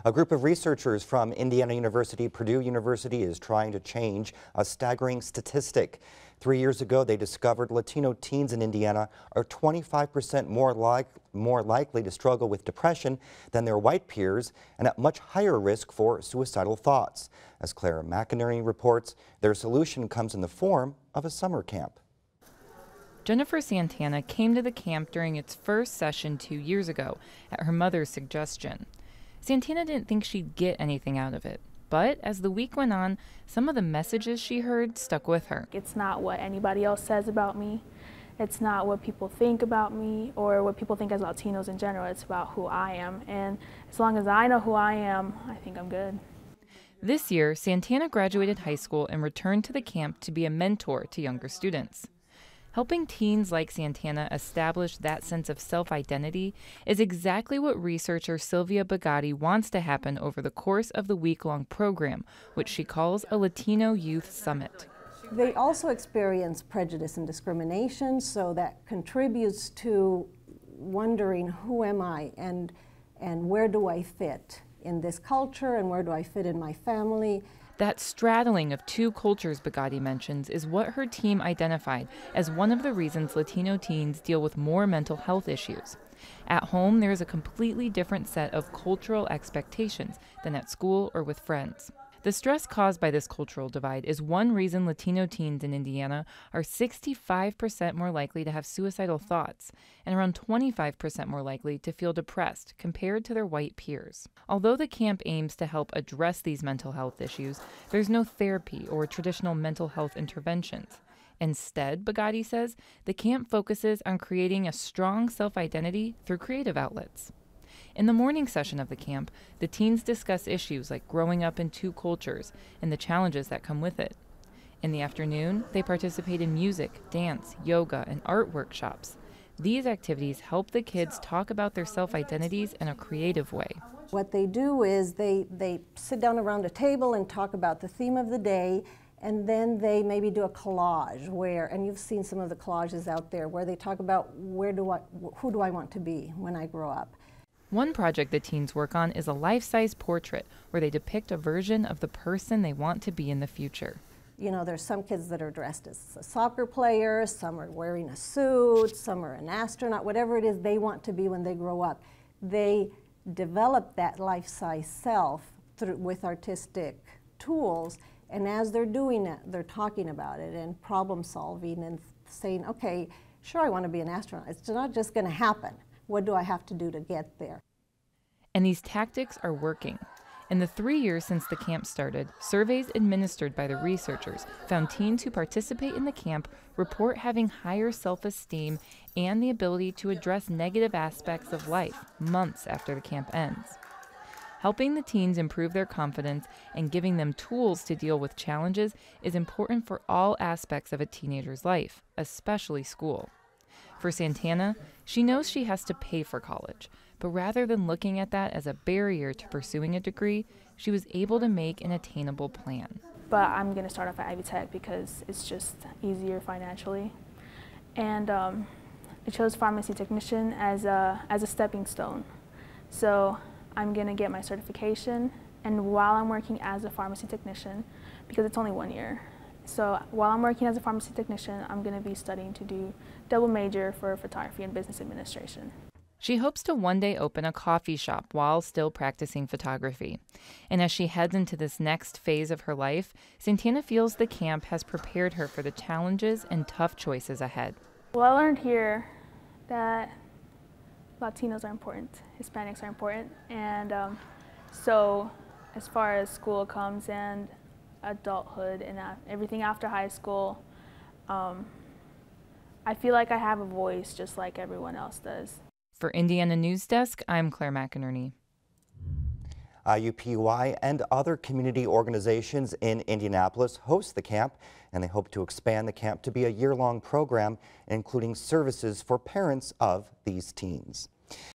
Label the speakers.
Speaker 1: A group of researchers from Indiana University, Purdue University is trying to change a staggering statistic. 3 years ago, they discovered Latino teens in Indiana are 25% more likely to struggle with depression than their white peers and at much higher risk for suicidal thoughts. As Claire McInerney reports, their solution comes in the form of a summer camp.
Speaker 2: Jennifer Santana came to the camp during its first session 2 years ago at her mother's suggestion. Santana didn't think she'd get anything out of it, but as the week went on, some of the messages she heard stuck with her.
Speaker 3: It's not what anybody else says about me. It's not what people think about me or what people think as Latinos in general. It's about who I am, and as long as I know who I am, I think I'm good.
Speaker 2: This year, Santana graduated high school and returned to the camp to be a mentor to younger students. Helping teens like Santana establish that sense of self-identity is exactly what researcher Sylvia Bagatti wants to happen over the course of the week-long program, which she calls a Latino Youth Summit.
Speaker 4: They also experience prejudice and discrimination, so that contributes to wondering, who am I and where do I fit in this culture and where do I fit in my family?
Speaker 2: That straddling of two cultures Bagatti mentions is what her team identified as one of the reasons Latino teens deal with more mental health issues. At home, there is a completely different set of cultural expectations than at school or with friends. The stress caused by this cultural divide is one reason Latino teens in Indiana are 65% more likely to have suicidal thoughts and around 25% more likely to feel depressed compared to their white peers. Although the camp aims to help address these mental health issues, there's no therapy or traditional mental health interventions. Instead, Bagatti says, the camp focuses on creating a strong self-identity through creative outlets. In the morning session of the camp, the teens discuss issues like growing up in two cultures and the challenges that come with it. In the afternoon, they participate in music, dance, yoga, and art workshops. These activities help the kids talk about their self-identities in a creative way.
Speaker 4: What they do is they sit down around a table and talk about the theme of the day, and then they maybe do a collage where, and you've seen some of the collages out there, where they talk about who do I want to be when I grow up.
Speaker 2: One project the teens work on is a life-size portrait where they depict a version of the person they want to be in the future.
Speaker 4: You know, there's some kids that are dressed as a soccer player, some are wearing a suit, some are an astronaut, whatever it is they want to be when they grow up. They develop that life-size self with artistic tools, and as they're doing it, they're talking about it and problem solving and saying, okay, sure, I want to be an astronaut. It's not just going to happen. What do I have to do to get there?
Speaker 2: And these tactics are working. In the 3 years since the camp started, surveys administered by the researchers found teens who participate in the camp report having higher self-esteem and the ability to address negative aspects of life months after the camp ends. Helping the teens improve their confidence and giving them tools to deal with challenges is important for all aspects of a teenager's life, especially school. For Santana, she knows she has to pay for college, but rather than looking at that as a barrier to pursuing a degree, she was able to make an attainable plan.
Speaker 3: But I'm going to start off at Ivy Tech because it's just easier financially. And I chose pharmacy technician as a stepping stone. So I'm going to get my certification, and while I'm working as a pharmacy technician, because it's only 1 year, so while I'm working as a pharmacy technician, I'm going to be studying to do double major for photography and business administration.
Speaker 2: She hopes to one day open a coffee shop while still practicing photography. And as she heads into this next phase of her life, Santana feels the camp has prepared her for the challenges and tough choices ahead.
Speaker 3: Well, I learned here that Latinos are important, Hispanics are important, and so as far as school comes and adulthood and everything after high school, I feel like I have a voice just like everyone else does.
Speaker 2: For Indiana News Desk, I'm Claire McInerney.
Speaker 1: IUPUI and other community organizations in Indianapolis host the camp, and they hope to expand the camp to be a year-long program, including services for parents of these teens.